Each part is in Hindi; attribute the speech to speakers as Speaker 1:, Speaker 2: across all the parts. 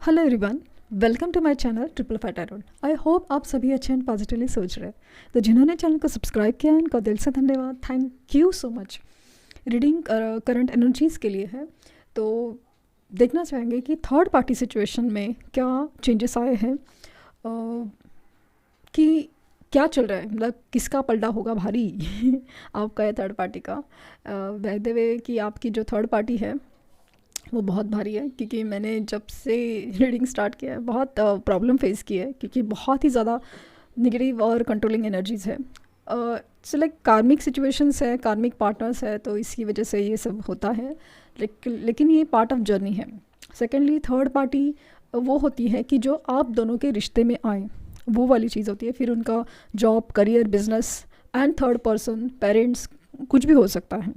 Speaker 1: Hello everyone, welcome to my channel triple five tarot. I hope आप सभी अच्छे एंड पॉजिटिवली सोच रहे हैं। तो जिन्होंने चैनल को सब्सक्राइब किया है उनका दिल से धन्यवाद, thank you so much. Reading current energies के लिए है, तो देखना चाहेंगे कि थर्ड पार्टी सिचुएशन में क्या चेंजेस आए हैं, कि क्या चल रहा है, मतलब किसका पलड़ा होगा भारी आपका या थर्ड पार्टी का। बाय द वे कि आपकी जो थर्ड पार्टी है वो बहुत भारी है, क्योंकि मैंने जब से रीडिंग स्टार्ट किया है बहुत प्रॉब्लम फेस की है, क्योंकि बहुत ही ज़्यादा नेगेटिव और कंट्रोलिंग एनर्जीज़ है। सो लाइक कार्मिक सिचुएशंस है, कार्मिक पार्टनर्स है, तो इसकी वजह से ये सब होता है। लेकिन ये पार्ट ऑफ जर्नी है। सेकेंडली थर्ड पार्टी वो होती है कि जो आप दोनों के रिश्ते में आए, वो वाली चीज़ होती है। फिर उनका job, career, business and third person, parents, कुछ भी हो सकता है।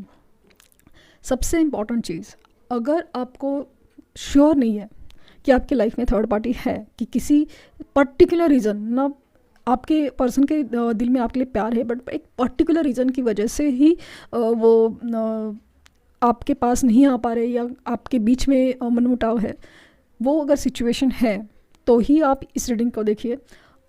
Speaker 1: सबसे इम्पॉर्टेंट चीज़, अगर आपको श्योर नहीं है कि आपकी लाइफ में थर्ड पार्टी है, कि किसी पर्टिकुलर रीज़न ना आपके पर्सन के दिल में आपके लिए प्यार है, बट एक पर्टिकुलर रीज़न की वजह से ही वो आपके पास नहीं आ पा रहे, या आपके बीच में मनमुटाव है, वो अगर सिचुएशन है तो ही आप इस रीडिंग को देखिए।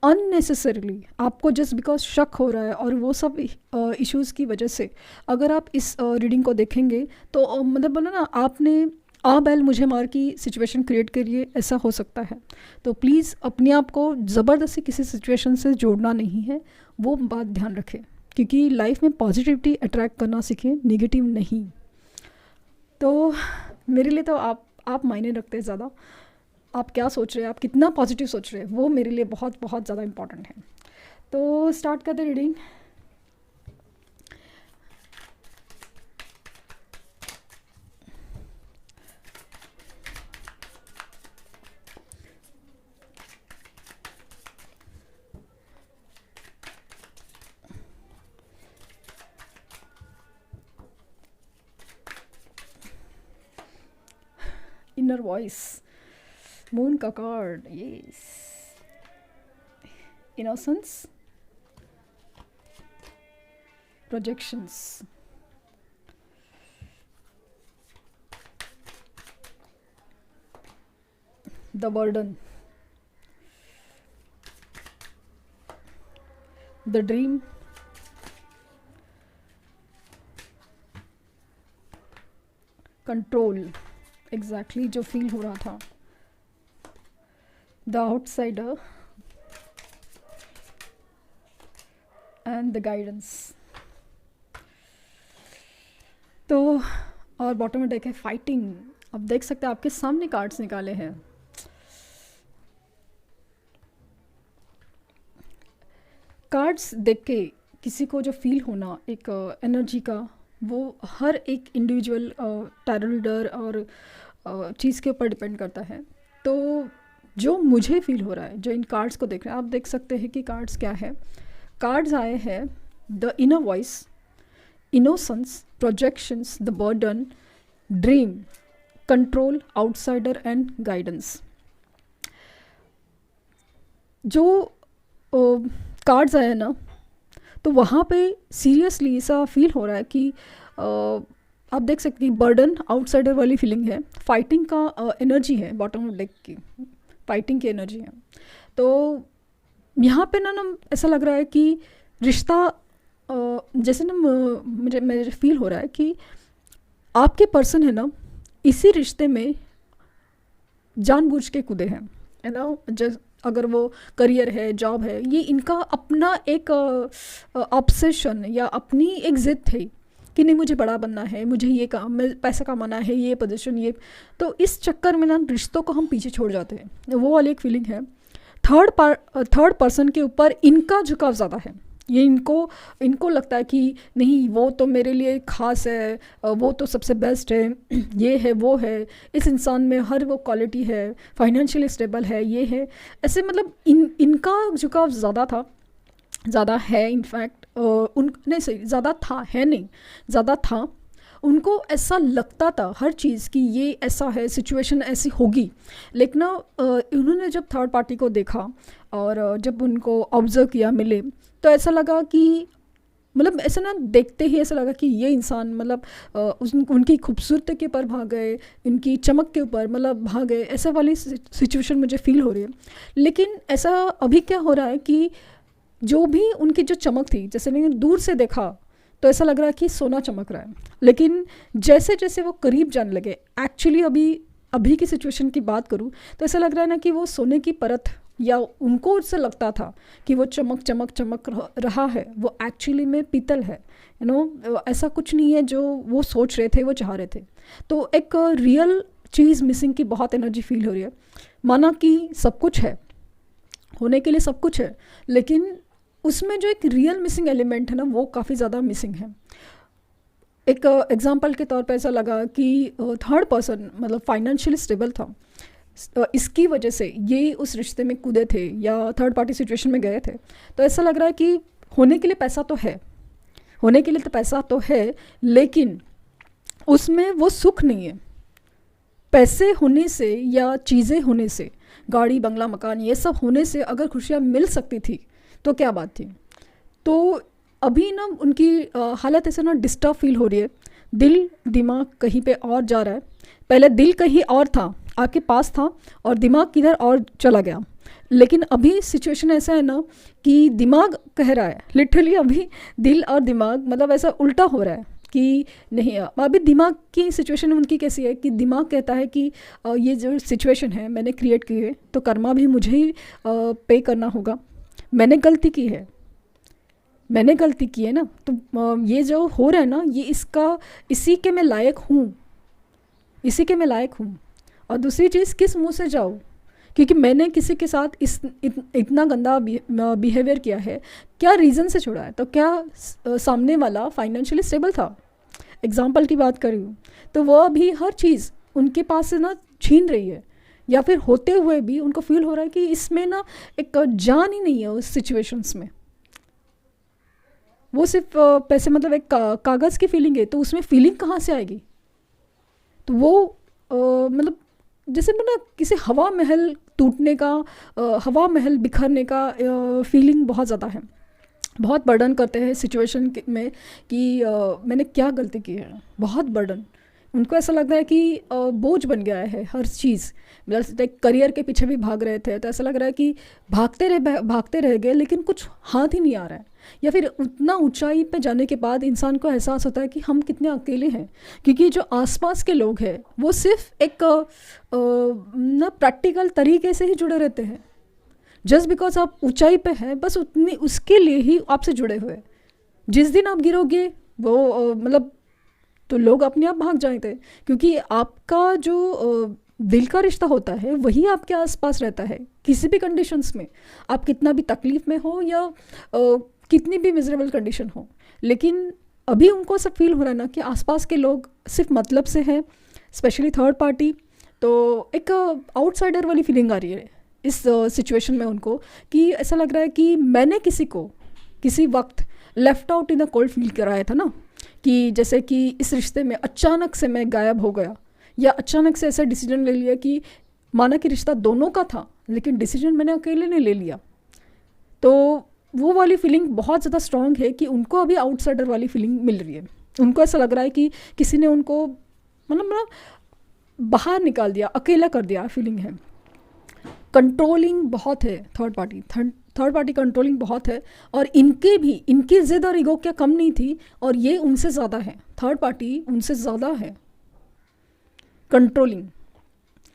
Speaker 1: अननेसेसरीली आपको जस्ट बिकॉज शक हो रहा है और वो सब इश्यूज़ की वजह से अगर आप इस रीडिंग को देखेंगे तो मतलब बोला ना, आपने आ बैल मुझे मार की सिचुएशन क्रिएट करिए, ऐसा हो सकता है। तो प्लीज़ अपने आप को ज़बरदस्ती किसी सिचुएशन से जोड़ना नहीं है, वो बात ध्यान रखें, क्योंकि लाइफ में पॉजिटिविटी अट्रैक्ट करना सीखें, निगेटिव नहीं। तो मेरे लिए तो आप मायने रखते हैं ज़्यादा। आप क्या सोच रहे हैं, आप कितना पॉजिटिव सोच रहे हैं, वो मेरे लिए बहुत बहुत ज़्यादा इम्पॉर्टेंट है। तो स्टार्ट करते रीडिंग। इनर वॉइस, मून का card, yes. Innocence, projections, the burden, the dream, control, exactly जो फील हो रहा था, the outsider and the guidance. तो और बॉटम में डेक है फाइटिंग। अब देख सकते हैं आपके सामने कार्ड्स निकाले हैं। कार्ड्स देख के किसी को जो फील होना एक एनर्जी का, वो हर एक इंडिविजुअल टैरो रीडर और चीज़ के ऊपर डिपेंड करता है। तो जो मुझे फील हो रहा है, जो इन कार्ड्स को देख रहे हैं, आप देख सकते हैं कि कार्ड्स क्या है। कार्ड्स आए हैं the inner voice, innocence, projections, the burden, dream, control, outsider and guidance. जो कार्ड्स आए ना, तो वहाँ पे सीरियसली ऐसा फील हो रहा है कि आप देख सकते हैं बर्डन, आउटसाइडर वाली फीलिंग है, फाइटिंग का एनर्जी है, बॉटम ऑफ डेक की फाइटिंग की एनर्जी है। तो यहाँ पे ना ऐसा लग रहा है कि रिश्ता जैसे ना मुझे फील हो रहा है कि आपके पर्सन है ना, इसी रिश्ते में जानबूझ के कूदे हैं, है ना। जैसे अगर वो करियर है, जॉब है, ये इनका अपना एक ऑब्सेशन या अपनी एक ज़िद थी कि नहीं मुझे बड़ा बनना है, मुझे ये काम, पैसा कमाना है, ये पोजीशन, ये। तो इस चक्कर में ना रिश्तों को हम पीछे छोड़ जाते हैं, वो वाली एक फीलिंग है। थर्ड पर्सन के ऊपर इनका झुकाव ज़्यादा है। ये इनको लगता है कि नहीं वो तो मेरे लिए ख़ास है, वो तो सबसे बेस्ट है, ये है वो है, इस इंसान में हर वो क्वालिटी है, फाइनेंशियली स्टेबल है, ये है, ऐसे मतलब इनका झुकाव ज़्यादा था, ज़्यादा है। इनफैक्ट नहीं सही, ज़्यादा था, है नहीं, ज़्यादा था। उनको ऐसा लगता था हर चीज़ कि ये ऐसा है, सिचुएशन ऐसी होगी। लेकिन उन्होंने जब थर्ड पार्टी को देखा और जब उनको ऑब्ज़र्व किया, मिले, तो ऐसा लगा कि मतलब ऐसा ना देखते ही ऐसा लगा कि ये इंसान मतलब उनकी खूबसूरती के ऊपर भाग गए, इनकी चमक के ऊपर मतलब भाग गए, ऐसा वाली सिचुएशन मुझे फील हो रही है। लेकिन ऐसा अभी क्या हो रहा है कि जो भी उनकी जो चमक थी, जैसे मैंने दूर से देखा तो ऐसा लग रहा है कि सोना चमक रहा है, लेकिन जैसे जैसे वो करीब जाने लगे, एक्चुअली अभी की सिचुएशन की बात करूँ तो ऐसा लग रहा है ना कि वो सोने की परत, या उनको उससे लगता था कि वो चमक चमक चमक रहा है, वो एक्चुअली में पीतल है। ऐसा कुछ नहीं है जो वो सोच रहे थे, वो चाह रहे थे। तो एक रियल चीज़ मिसिंग की बहुत एनर्जी फील हो रही है। माना कि सब कुछ है, होने के लिए सब कुछ है, लेकिन उसमें जो एक रियल मिसिंग एलिमेंट है ना, वो काफ़ी ज़्यादा मिसिंग है। एक एग्जांपल के तौर पे ऐसा लगा कि थर्ड पर्सन मतलब फाइनेंशियली स्टेबल था, इसकी वजह से ये उस रिश्ते में कूदे थे या थर्ड पार्टी सिचुएशन में गए थे। तो ऐसा लग रहा है कि होने के लिए पैसा तो है, होने के लिए तो पैसा तो है, लेकिन उसमें वो सुख नहीं है। पैसे होने से या चीज़ें होने से, गाड़ी बंगला मकान ये सब होने से अगर खुशियाँ मिल सकती थी तो क्या बात थी। तो अभी ना उनकी हालत ऐसे ना डिस्टर्ब फील हो रही है, दिल दिमाग कहीं पे और जा रहा है। पहले दिल कहीं और था, आपके पास था, और दिमाग किधर और चला गया। लेकिन अभी सिचुएशन ऐसा है ना कि दिमाग कह रहा है, लिटरली अभी दिल और दिमाग मतलब ऐसा उल्टा हो रहा है कि नहीं। अभी दिमाग की सिचुएशन उनकी कैसी है कि दिमाग कहता है कि ये जो सिचुएशन है मैंने क्रिएट की है, तो कर्मा भी मुझे ही पे करना होगा। मैंने गलती की है, मैंने गलती की है ना, तो ये जो हो रहा है ना, ये इसी के मैं लायक हूँ, इसी के मैं लायक हूँ। और दूसरी चीज़, किस मुंह से जाऊँ, क्योंकि मैंने किसी के साथ इतना गंदा बिहेवियर किया है, क्या रीज़न से छोड़ा है। तो क्या सामने वाला फाइनेंशियली स्टेबल था, एग्जाम्पल की बात कर रही हूँ, तो वो अभी हर चीज़ उनके पास से ना छीन रही है, या फिर होते हुए भी उनको फील हो रहा है कि इसमें ना एक जान ही नहीं है उस सिचुएशंस में। वो सिर्फ पैसे मतलब एक कागज़ की फीलिंग है, तो उसमें फीलिंग कहाँ से आएगी। तो वो मतलब जैसे ना किसी हवा महल टूटने का, हवा महल बिखरने का फीलिंग बहुत ज़्यादा है। बहुत बर्डन करते हैं सिचुएशन में कि मैंने क्या गलती की है, बहुत बर्डन। उनको ऐसा लगता है कि बोझ बन गया है हर चीज़। मतलब एक करियर के पीछे भी भाग रहे थे, तो ऐसा लग रहा है कि भागते रह गए, लेकिन कुछ हाथ ही नहीं आ रहा है। या फिर उतना ऊंचाई पे जाने के बाद इंसान को एहसास होता है कि हम कितने अकेले हैं, क्योंकि जो आसपास के लोग हैं वो सिर्फ एक ना प्रैक्टिकल तरीके से ही जुड़े रहते हैं। जस्ट बिकॉज आप ऊंचाई पे हैं, बस उतनी उसके लिए ही आपसे जुड़े हुए। जिस दिन आप गिरोगे वो मतलब तो लोग अपने आप भाग जाते, क्योंकि आपका जो दिल का रिश्ता होता है वही आपके आसपास रहता है किसी भी कंडीशंस में, आप कितना भी तकलीफ़ में हो या कितनी भी मिजरेबल कंडीशन हो। लेकिन अभी उनको सब फील हो रहा है ना कि आसपास के लोग सिर्फ मतलब से हैं, स्पेशली थर्ड पार्टी। तो एक आउटसाइडर वाली फीलिंग आ रही है इस सिचुएशन में उनको, कि ऐसा लग रहा है कि मैंने किसी को किसी वक्त left out in the cold feel कराया था ना, कि जैसे कि इस रिश्ते में अचानक से मैं गायब हो गया, या अचानक से ऐसा डिसीजन ले लिया कि माना कि रिश्ता दोनों का था लेकिन डिसीजन मैंने अकेले ने ले लिया। तो वो वाली फीलिंग बहुत ज़्यादा स्ट्रॉन्ग है कि उनको अभी आउटसाइडर वाली फीलिंग मिल रही है। उनको ऐसा लग रहा है कि किसी ने उनको मतलब बाहर निकाल दिया, अकेला कर दिया, फीलिंग है। कंट्रोलिंग बहुत है थर्ड पार्टी कंट्रोलिंग बहुत है, और इनकी ज़िद और ईगो क्या कम नहीं थी, और ये उनसे ज़्यादा है, थर्ड पार्टी उनसे ज़्यादा है कंट्रोलिंग।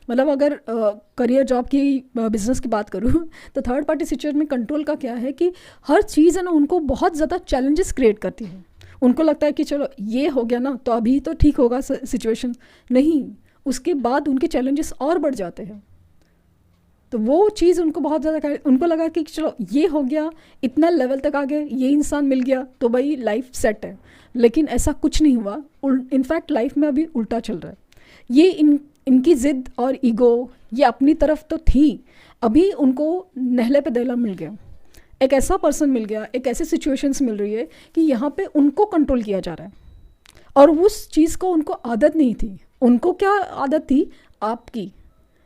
Speaker 1: मतलब अगर करियर जॉब की बिजनेस की बात करूँ तो थर्ड पार्टी सिचुएशन में कंट्रोल का क्या है कि हर चीज़ है ना उनको बहुत ज़्यादा चैलेंजेस क्रिएट करती है। उनको लगता है कि चलो ये हो गया ना तो अभी तो ठीक होगा सिचुएशन, नहीं, उसके बाद उनके चैलेंजेस और बढ़ जाते हैं। तो वो चीज़ उनको बहुत ज़्यादा, उनको लगा कि चलो ये हो गया, इतना लेवल तक आ गए, ये इंसान मिल गया तो भाई लाइफ सेट है। लेकिन ऐसा कुछ नहीं हुआ, इनफैक्ट लाइफ में अभी उल्टा चल रहा है। ये इनकी ज़िद और ईगो ये अपनी तरफ तो थी, अभी उनको नहले पे दहला मिल गया, एक ऐसा पर्सन मिल गया, एक ऐसी सिचुएशंस मिल रही है कि यहाँ पे उनको कंट्रोल किया जा रहा है, और उस चीज़ को उनको आदत नहीं थी। उनको क्या आदत थी, आपकी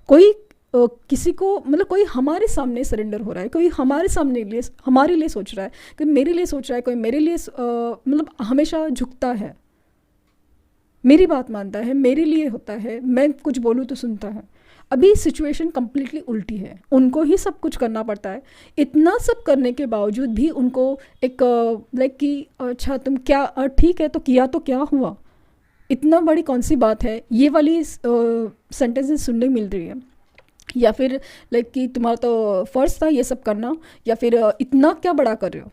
Speaker 1: कोई किसी को मतलब कोई हमारे सामने सरेंडर हो रहा है, कोई हमारे सामने लिए हमारे लिए सोच रहा है, कोई मेरे लिए सोच रहा है, कोई मेरे लिए मतलब हमेशा झुकता है, मेरी बात मानता है, मेरे लिए होता है, मैं कुछ बोलूँ तो सुनता है। अभी सिचुएशन कम्प्लीटली उल्टी है, उनको ही सब कुछ करना पड़ता है। इतना सब करने के बावजूद भी उनको एक लाइक कि अच्छा तुम क्या ठीक है तो किया तो क्या हुआ, इतना बड़ी कौन सी बात है, ये वाली सेंटेंसेस सुनने मिल रही है। या फिर लाइक कि तुम्हारा तो फ़र्ज़ था ये सब करना, या फिर इतना क्या बड़ा कर रहे हो,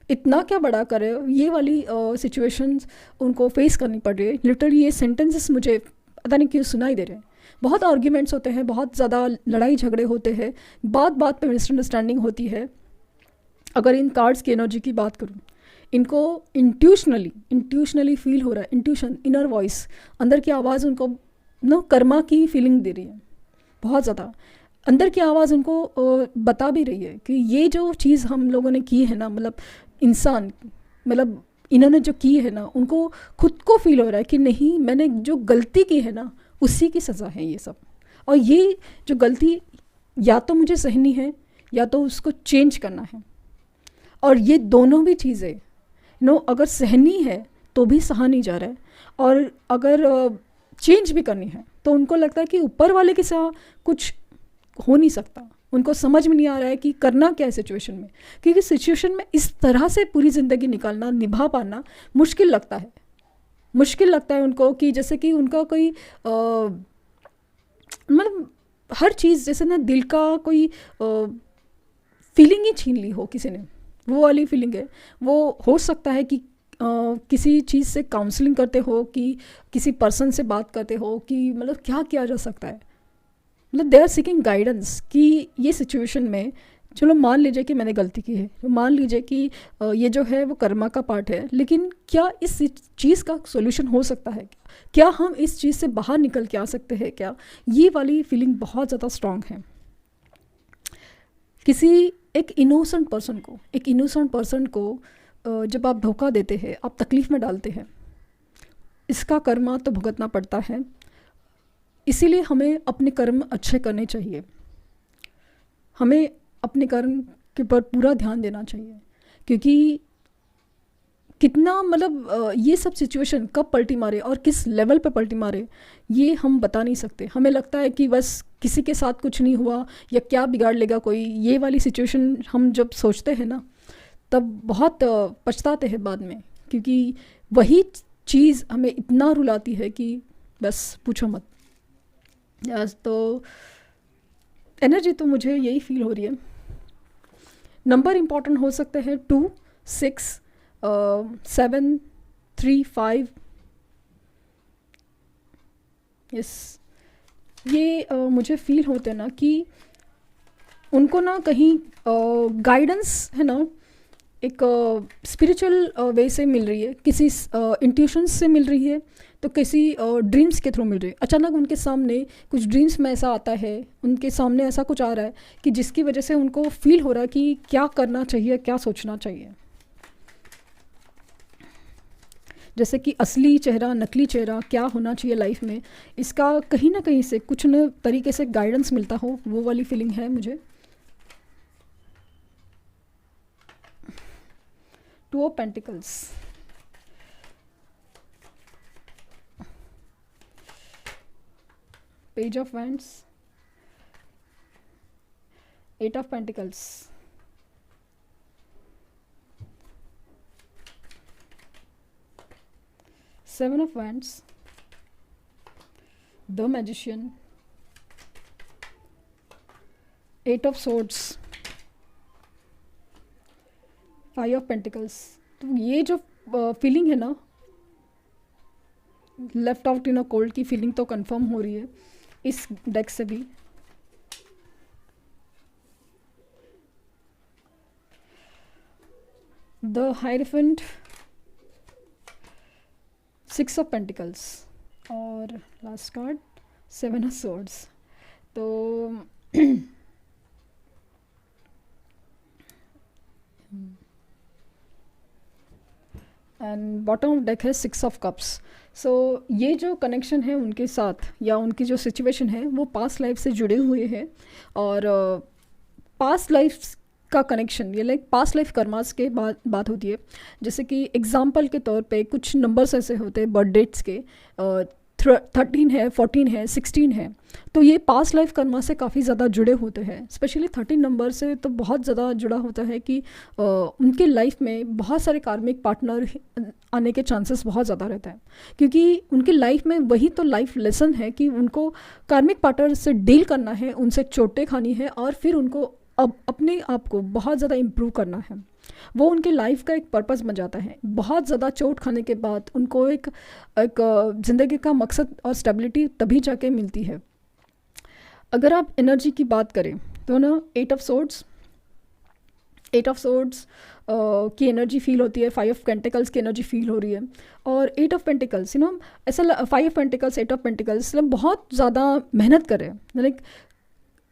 Speaker 1: इतना क्या बड़ा कर रहे हो, ये वाली सिचुएशंस उनको फेस करनी पड़ रही है। लिटरली ये सेंटेंसेस मुझे पता नहीं क्यों सुनाई दे रहे हैं। बहुत आर्ग्यूमेंट्स होते हैं, बहुत ज़्यादा लड़ाई झगड़े होते हैं, बात बात पे मिसअंडरस्टैंडिंग होती है। अगर इन कार्ड्स की एनर्जी की बात करूँ, इनको इंट्यूशनली फील हो रहा है, इंट्यूशन, इनर वॉइस, अंदर की आवाज़ उनको ना कर्मा की फीलिंग दे रही है। बहुत ज़्यादा अंदर की आवाज़ उनको बता भी रही है कि ये जो चीज़ हम लोगों ने की है ना, मतलब इंसान, मतलब इन्होंने जो की है ना, उनको खुद को फील हो रहा है कि नहीं, मैंने जो गलती की है ना उसी की सज़ा है ये सब। और ये जो गलती या तो मुझे सहनी है या तो उसको चेंज करना है। और ये दोनों भी चीज़ें अगर सहनी है तो भी सहा नहीं जा रहा है, और अगर चेंज भी करनी है तो उनको लगता है कि ऊपर वाले के साथ कुछ हो नहीं सकता। उनको समझ में नहीं आ रहा है कि करना क्या है सिचुएशन में, क्योंकि सिचुएशन में इस तरह से पूरी ज़िंदगी निकालना, निभा पाना मुश्किल लगता है। मुश्किल लगता है उनको कि जैसे कि उनका कोई मतलब हर चीज़ जैसे ना दिल का कोई फीलिंग ही छीन ली हो किसी ने, वो वाली फीलिंग है। वो हो सकता है कि किसी चीज़ से काउंसलिंग करते हो, कि किसी पर्सन से बात करते हो, कि मतलब क्या किया जा सकता है, मतलब दे आर सीकिंग गाइडेंस कि ये सिचुएशन में चलो मान लीजिए कि मैंने गलती की है, तो मान लीजिए कि ये जो है वो कर्मा का पार्ट है, लेकिन क्या इस चीज़ का सोल्यूशन हो सकता है, क्या हम इस चीज़ से बाहर निकल के आ सकते हैं क्या। ये वाली फीलिंग बहुत ज़्यादा स्ट्रांग है। किसी एक इनोसेंट पर्सन को जब आप धोखा देते हैं, आप तकलीफ़ में डालते हैं, इसका कर्मा तो भुगतना पड़ता है। इसीलिए हमें अपने कर्म अच्छे करने चाहिए, हमें अपने कर्म के पर पूरा ध्यान देना चाहिए, क्योंकि कितना मतलब ये सब सिचुएशन कब पलटी मारे और किस लेवल पे पलटी मारे ये हम बता नहीं सकते। हमें लगता है कि बस किसी के साथ कुछ नहीं हुआ या क्या बिगाड़ लेगा कोई, ये वाली सिचुएशन हम जब सोचते हैं ना तब बहुत पछताते हैं बाद में, क्योंकि वही चीज़ हमें इतना रुलाती है कि बस पूछो मत। यस, तो एनर्जी तो मुझे यही फील हो रही है। नंबर इम्पॉर्टेंट हो सकते हैं 2, 6, 7, 3, 5। यस, ये मुझे फील होते हैं ना कि उनको ना कहीं गाइडेंस है ना, एक स्पिरिचुअल वे से मिल रही है, किसी इंट्यूशंस से मिल रही है, तो किसी ड्रीम्स के थ्रू मिल रही है। अचानक उनके सामने कुछ ड्रीम्स में ऐसा आता है, उनके सामने ऐसा कुछ आ रहा है कि जिसकी वजह से उनको फील हो रहा है कि क्या करना चाहिए, क्या सोचना चाहिए। जैसे कि असली चेहरा, नकली चेहरा, क्या होना चाहिए लाइफ में, इसका कहीं ना कहीं से कुछ न तरीके से गाइडेंस मिलता हो, वो वाली फीलिंग है मुझे। 2 of pentacles, page of wands, 8 of pentacles, 7 of wands, the magician, 8 of swords, 5 of pentacles। तो ये जो फीलिंग है ना, left out in a cold की फीलिंग तो कंफर्म हो रही है इस डेक से भी। द हायरफेंट, 6 ऑफ पेंटिकल्स और लास्ट कार्ड 7 ऑफ सॉर्ड्स। तो एंड बॉटम ऑफ डेक है 6 ऑफ कप्स। सो ये जो कनेक्शन है उनके साथ या उनकी जो सिचुएशन है वो पास्ट लाइफ से जुड़े हुए हैं। और पास्ट लाइफ का कनेक्शन ये लाइक पास्ट लाइफ कर्मास के बात होती है। जैसे कि एग्जाम्पल के तौर पे कुछ नंबर्स ऐसे होते हैं बर्थ डेट्स के, 13 है, 14 है, 16 है, तो ये पास्ट लाइफ कर्मा से काफ़ी ज़्यादा जुड़े होते हैं। स्पेशली 13 नंबर से तो बहुत ज़्यादा जुड़ा होता है कि उनके लाइफ में बहुत सारे कार्मिक पार्टनर आने के चांसेस बहुत ज़्यादा रहता है, क्योंकि उनके लाइफ में वही तो लाइफ लेसन है कि उनको कार्मिक पार्टनर से डील करना है, उनसे चोटें खानी है और फिर उनको अब अपने आप को बहुत ज़्यादा इम्प्रूव करना है। वो उनके लाइफ का एक पर्पस बन जाता है। बहुत ज़्यादा चोट खाने के बाद उनको एक ज़िंदगी का मकसद और स्टेबिलिटी तभी जाके मिलती है। अगर आप एनर्जी की बात करें तो ना 8 ऑफ सोर्ड्स की एनर्जी फील होती है, 5 ऑफ पेंटिकल्स की एनर्जी फील हो रही है, और 8 ऑफ पेंटिकल्स ऐसा 5 ऑफ पेंटिकल्स 8 ऑफ पेंटिकल्स बहुत ज़्यादा मेहनत कर रहे हैं, लाइक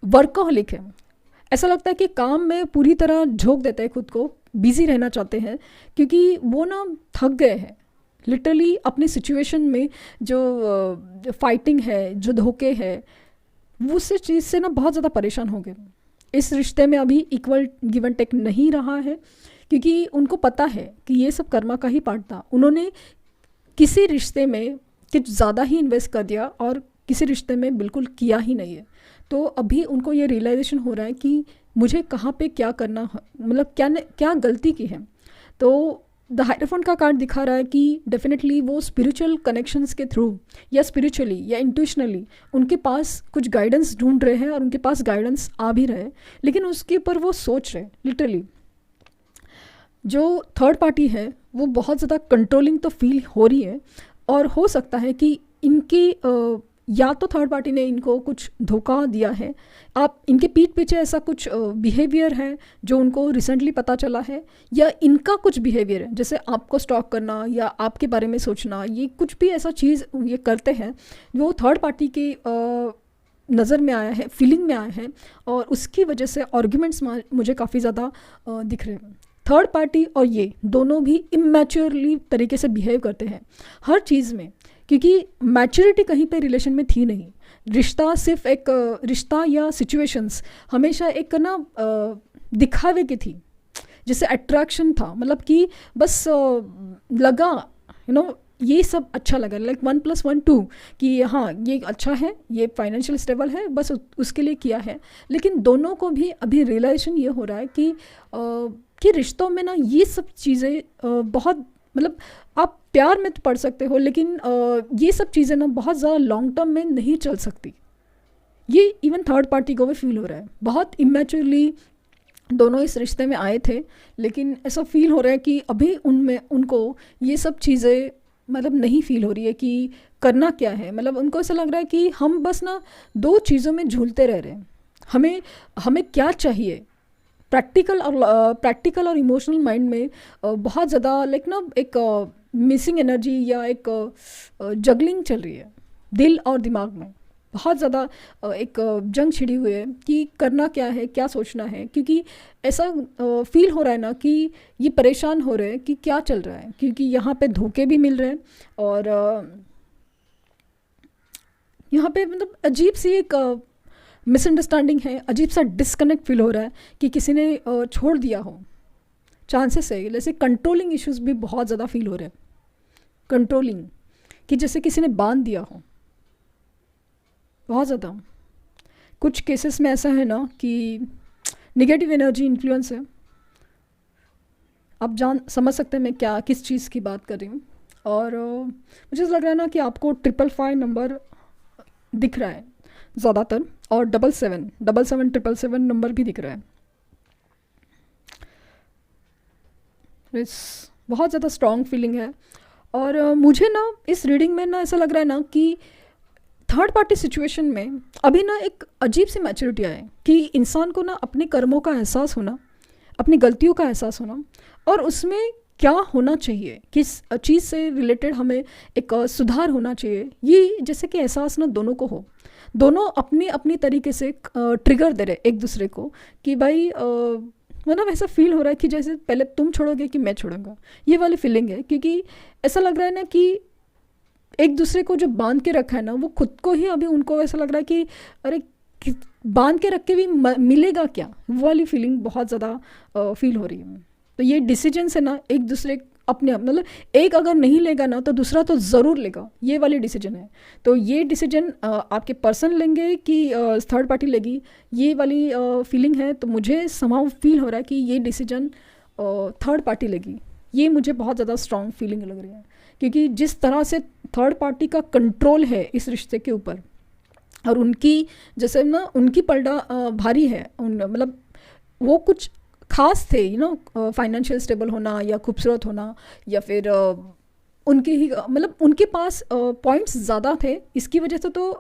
Speaker 1: वर्कहोलिक है। ऐसा लगता है कि काम में पूरी तरह झोंक देते हैं, खुद को बिजी रहना चाहते हैं, क्योंकि वो ना थक गए हैं लिटरली अपनी सिचुएशन में। जो फाइटिंग है, जो धोखे है, वो उस चीज़ से ना बहुत ज़्यादा परेशान हो गए। इस रिश्ते में अभी इक्वल गिव एंड टेक नहीं रहा है, क्योंकि उनको पता है कि ये सब कर्मा का ही पार्ट था। उन्होंने किसी रिश्ते में कुछ ज़्यादा ही इन्वेस्ट कर दिया और किसी रिश्ते में बिल्कुल किया ही नहीं है। तो अभी उनको ये रियलाइजेशन हो रहा है कि मुझे कहाँ पे क्या करना है, मतलब क्या गलती की है। तो द हाइरोफेंट का कार्ड दिखा रहा है कि डेफिनेटली वो स्पिरिचुअल कनेक्शंस के थ्रू या स्पिरिचुअली या इंट्यूशनली उनके पास कुछ गाइडेंस ढूंढ रहे हैं, और उनके पास गाइडेंस आ भी रहे, लेकिन उसके ऊपर वो सोच रहे लिटरली। जो थर्ड पार्टी है वो बहुत ज़्यादा कंट्रोलिंग तो फील हो रही है, और हो सकता है कि इनकी या तो थर्ड पार्टी ने इनको कुछ धोखा दिया है, आप इनके पीठ पीछे ऐसा कुछ बिहेवियर है जो उनको रिसेंटली पता चला है, या इनका कुछ बिहेवियर है जैसे आपको स्टॉक करना या आपके बारे में सोचना, ये कुछ भी ऐसा चीज़ ये करते हैं जो थर्ड पार्टी की नज़र में आया है, फीलिंग में आया है, और उसकी वजह से आर्ग्यूमेंट्स मुझे काफ़ी ज़्यादा दिख रहे हैं। थर्ड पार्टी और ये दोनों भी इमेच्योरली तरीके से बिहेव करते हैं हर चीज़ में, क्योंकि मैच्योरिटी कहीं पे रिलेशन में थी नहीं। रिश्ता सिर्फ एक रिश्ता या सिचुएशंस हमेशा एक ना दिखावे की थी, जैसे अट्रैक्शन था, मतलब कि बस लगा ये सब अच्छा लगा, लाइक 1+1 2 कि हाँ ये अच्छा है, ये फाइनेंशियल स्टेबल है, बस उसके लिए किया है। लेकिन दोनों को भी अभी रियलाइजेशन ये हो रहा है कि रिश्तों में ना ये सब चीज़ें बहुत, मतलब आप प्यार में तो पढ़ सकते हो, लेकिन ये सब चीज़ें ना बहुत ज़्यादा लॉन्ग टर्म में नहीं चल सकती। ये इवन थर्ड पार्टी को भी फील हो रहा है। बहुत इमेच्योरली दोनों इस रिश्ते में आए थे, लेकिन ऐसा फील हो रहा है कि अभी उनको ये सब चीज़ें मतलब नहीं फील हो रही है कि करना क्या है। मतलब उनको ऐसा लग रहा है कि हम बस ना दो चीज़ों में झूलते रह रहे हैं। हमें क्या चाहिए, प्रैक्टिकल और इमोशनल माइंड में बहुत ज़्यादा लाइक ना एक मिसिंग एनर्जी या एक जगलिंग चल रही है दिल और दिमाग में। बहुत ज़्यादा एक जंग छिड़ी हुई है कि करना क्या है, क्या सोचना है, क्योंकि ऐसा फील हो रहा है ना कि ये परेशान हो रहे हैं कि क्या चल रहा है, क्योंकि यहाँ पे धोखे भी मिल रहे हैं, और यहाँ पे मतलब अजीब सी एक मिसअंडरस्टैंडिंग है, अजीब सा डिस्कनेक्ट फील हो रहा है कि किसी ने छोड़ दिया हो। चांसेस है जैसे कंट्रोलिंग इश्यूज भी बहुत ज़्यादा फील हो रहे हैं, कंट्रोलिंग कि जैसे किसी ने बांध दिया हो बहुत ज़्यादा। कुछ केसेस में ऐसा है ना कि नेगेटिव एनर्जी इन्फ्लुएंस है। आप समझ सकते हैं मैं किस चीज़ की बात कर रही हूँ। और मुझे लग रहा है ना कि आपको 555 नंबर दिख रहा है ज़्यादातर, और 777 नंबर भी दिख रहा है। बहुत ज़्यादा स्ट्रॉन्ग फीलिंग है। और मुझे ना इस रीडिंग में ना ऐसा लग रहा है ना कि थर्ड पार्टी सिचुएशन में अभी ना एक अजीब सी मैच्योरिटी आए कि इंसान को ना अपने कर्मों का एहसास होना, अपनी गलतियों का एहसास होना, और उसमें क्या होना चाहिए, किस चीज़ से रिलेटेड हमें एक सुधार होना चाहिए, ये जैसे कि एहसास ना दोनों को हो। दोनों अपनी अपनी तरीके से ट्रिगर दे रहे एक दूसरे को कि भाई मतलब ऐसा फील हो रहा है कि जैसे पहले तुम छोड़ोगे कि मैं छोड़ूंगा, ये वाली फीलिंग है। क्योंकि ऐसा लग रहा है ना कि एक दूसरे को जो बांध के रखा है ना, वो खुद को ही अभी उनको ऐसा लग रहा है कि अरे बांध के रख के भी मिलेगा क्या, वो वाली फीलिंग बहुत ज़्यादा फील हो रही है। तो ये डिसीजन है ना, एक दूसरे अपने आप, मतलब एक अगर नहीं लेगा ना तो दूसरा तो ज़रूर लेगा, ये वाली डिसीजन है। तो ये डिसीजन आपके पर्सन लेंगे कि थर्ड पार्टी लेगी, ये वाली फीलिंग है। तो मुझे समाव फील हो रहा है कि ये डिसीजन थर्ड पार्टी लेगी, ये मुझे बहुत ज़्यादा स्ट्रॉन्ग फीलिंग लग रही है। क्योंकि जिस तरह से थर्ड पार्टी का कंट्रोल है इस रिश्ते के ऊपर, और उनकी जैसे ना उनकी पलड़ा भारी है, उन मतलब वो कुछ खास थे, फाइनेंशियल स्टेबल होना या खूबसूरत होना, या फिर उनके ही मतलब उनके पास पॉइंट्स ज़्यादा थे, इसकी वजह से तो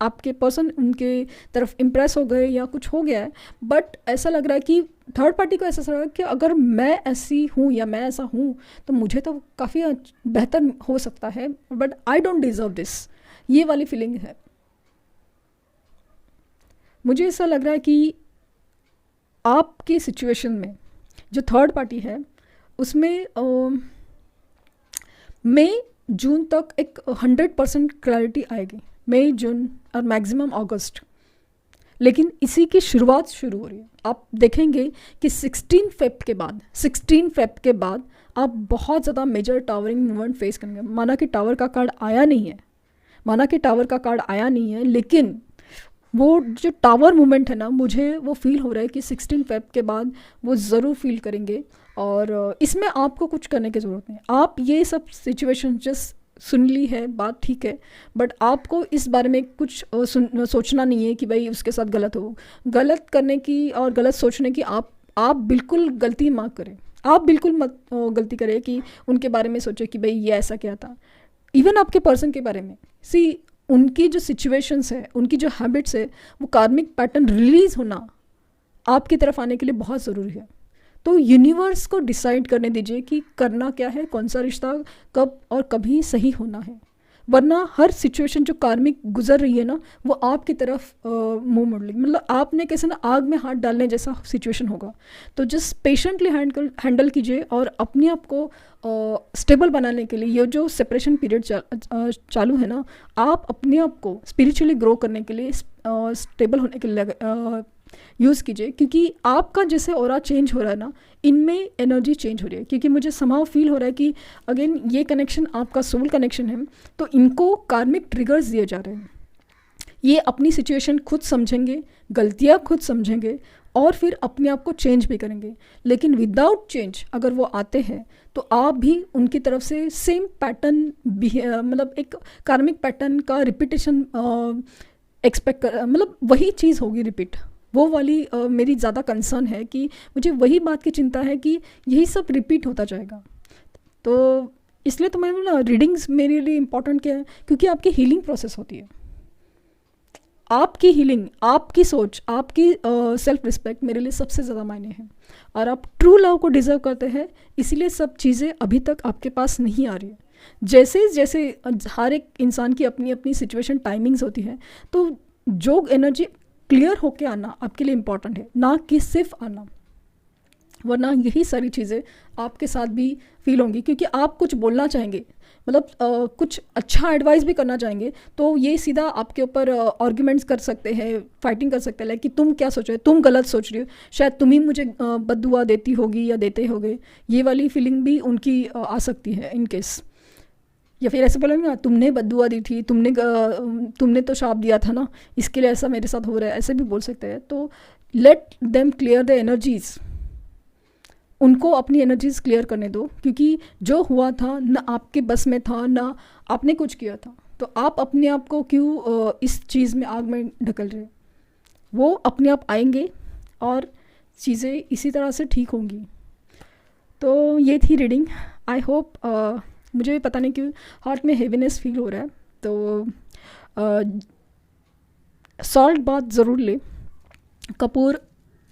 Speaker 1: आपके पर्सन उनके तरफ इम्प्रेस हो गए या कुछ हो गया है। बट ऐसा लग रहा है कि थर्ड पार्टी को ऐसा लग रहा है कि अगर मैं ऐसी हूँ या मैं ऐसा हूँ तो मुझे तो काफ़ी बेहतर हो सकता है, but I don't deserve this, ये वाली फीलिंग है। मुझे ऐसा लग रहा है कि आपकी सिचुएशन में जो थर्ड पार्टी है उसमें मई जून तक एक 100% क्लैरिटी आएगी, मई जून और मैक्सिमम अगस्त। लेकिन इसी की शुरुआत शुरू हो रही है। आप देखेंगे कि 16 फेब के बाद आप बहुत ज़्यादा मेजर टावरिंग मूवमेंट फेस करेंगे। माना कि टावर का कार्ड आया नहीं है, लेकिन वो जो टावर मूवमेंट है ना, मुझे वो फील हो रहा है कि 16 फेब के बाद वो ज़रूर फील करेंगे। और इसमें आपको कुछ करने की ज़रूरत नहीं। आप ये सब सिचुएशन जस्ट सुन ली है बात, ठीक है, बट आपको इस बारे में कुछ सोचना नहीं है कि भाई उसके साथ गलत करने की और गलत सोचने की आप बिल्कुल गलती मत करें। आप बिल्कुल मत गलती करें कि उनके बारे में सोचें कि भाई ये ऐसा क्या था। इवन आपके पर्सन के बारे में उनकी जो सिचुएशंस है, उनकी जो हैबिट्स है, वो कार्मिक पैटर्न रिलीज़ होना आपकी तरफ आने के लिए बहुत ज़रूरी है। तो यूनिवर्स को डिसाइड करने दीजिए कि करना क्या है, कौन सा रिश्ता कब और कभी सही होना है। वरना हर सिचुएशन जो कार्मिक गुजर रही है ना, वो आपकी तरफ मुंह मोड़ लेगी। मतलब आपने कैसे ना आग में हाथ डालने जैसा सिचुएशन होगा। तो जस्ट पेशेंटली हैंडल कीजिए और अपने आप को स्टेबल बनाने के लिए ये जो सेपरेशन पीरियड चालू है ना, आप अपने आप को स्पिरिचुअली ग्रो करने के लिए स्टेबल होने के लिए यूज़ कीजिए। क्योंकि आपका जैसे ऑरा चेंज हो रहा है ना, इनमें एनर्जी चेंज हो रही है। क्योंकि मुझे समाव फील हो रहा है कि अगेन ये कनेक्शन आपका सोल कनेक्शन है, तो इनको कार्मिक ट्रिगर्स दिए जा रहे हैं। ये अपनी सिचुएशन खुद समझेंगे, गलतियाँ खुद समझेंगे और फिर अपने आप को चेंज भी करेंगे। लेकिन विदाउट चेंज अगर वो आते हैं तो आप भी उनकी तरफ से सेम पैटर्न मतलब एक कार्मिक पैटर्न का रिपीटेशन एक्सपेक्ट कर, मतलब वही चीज़ होगी रिपीट। वो वाली मेरी ज़्यादा कंसर्न है कि मुझे वही बात की चिंता है कि यही सब रिपीट होता जाएगा। तो इसलिए तो मैं बोला रीडिंग्स मेरे लिए इम्पॉर्टेंट क्या है, क्योंकि आपकी हीलिंग प्रोसेस होती है। आपकी हीलिंग, आपकी सोच, आपकी सेल्फ रिस्पेक्ट मेरे लिए सबसे ज़्यादा मायने हैं। और आप ट्रू लव को डिज़र्व करते हैं, इसीलिए सब चीज़ें अभी तक आपके पास नहीं आ रही है। जैसे जैसे हर एक इंसान की अपनी अपनी सिचुएशन टाइमिंग्स होती है, तो जो एनर्जी क्लियर होके आना आपके लिए इम्पॉर्टेंट है, ना कि सिर्फ आना। वरना यही सारी चीज़ें आपके साथ भी फील होंगी। क्योंकि आप कुछ बोलना चाहेंगे, मतलब कुछ अच्छा एडवाइस भी करना चाहेंगे, तो ये सीधा आपके ऊपर आर्ग्यूमेंट्स कर सकते हैं, फाइटिंग कर सकते हैं, लाइक कि तुम क्या सोच रहे हो, तुम गलत सोच रही हो, शायद तुम ही मुझे बद्दुआ देती होगी या देते होगे। ये वाली फीलिंग भी उनकी आ सकती है इन केस। या फिर ऐसे बोलेंगे ना, तुमने बद्दुआ दी थी, तुमने तो शाप दिया था ना, इसके लिए ऐसा मेरे साथ हो रहा है, ऐसे भी बोल सकते हैं। तो let them clear the energies, उनको अपनी एनर्जीज़ क्लियर करने दो। क्योंकि जो हुआ था ना आपके बस में था, ना आपने कुछ किया था, तो आप अपने आप को क्यों इस चीज़ में आग में ढकल रहे। वो अपने आप आएंगे और चीज़ें इसी तरह से ठीक होंगी। तो ये थी रीडिंग। आई होप, मुझे भी पता नहीं क्यों हार्ट में हेवीनेस फील हो रहा है, तो सॉल्ट बाथ ज़रूर ले, कपूर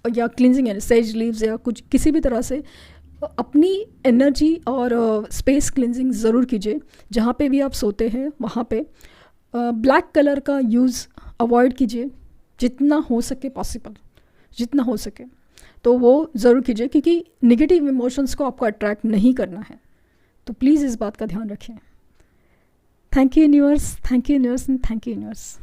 Speaker 1: या क्लिनजिंग है, सेज लीव्स या कुछ किसी भी तरह से अपनी एनर्जी और स्पेस क्लिनजिंग ज़रूर कीजिए। जहाँ पे भी आप सोते हैं वहाँ पे ब्लैक कलर का यूज़ अवॉइड कीजिए जितना हो सके पॉसिबल, जितना हो सके। तो वो ज़रूर कीजिए, क्योंकि निगेटिव इमोशंस को आपको अट्रैक्ट नहीं करना है। तो प्लीज़ इस बात का ध्यान रखें। Thank you universe, thank you universe, and thank you universe.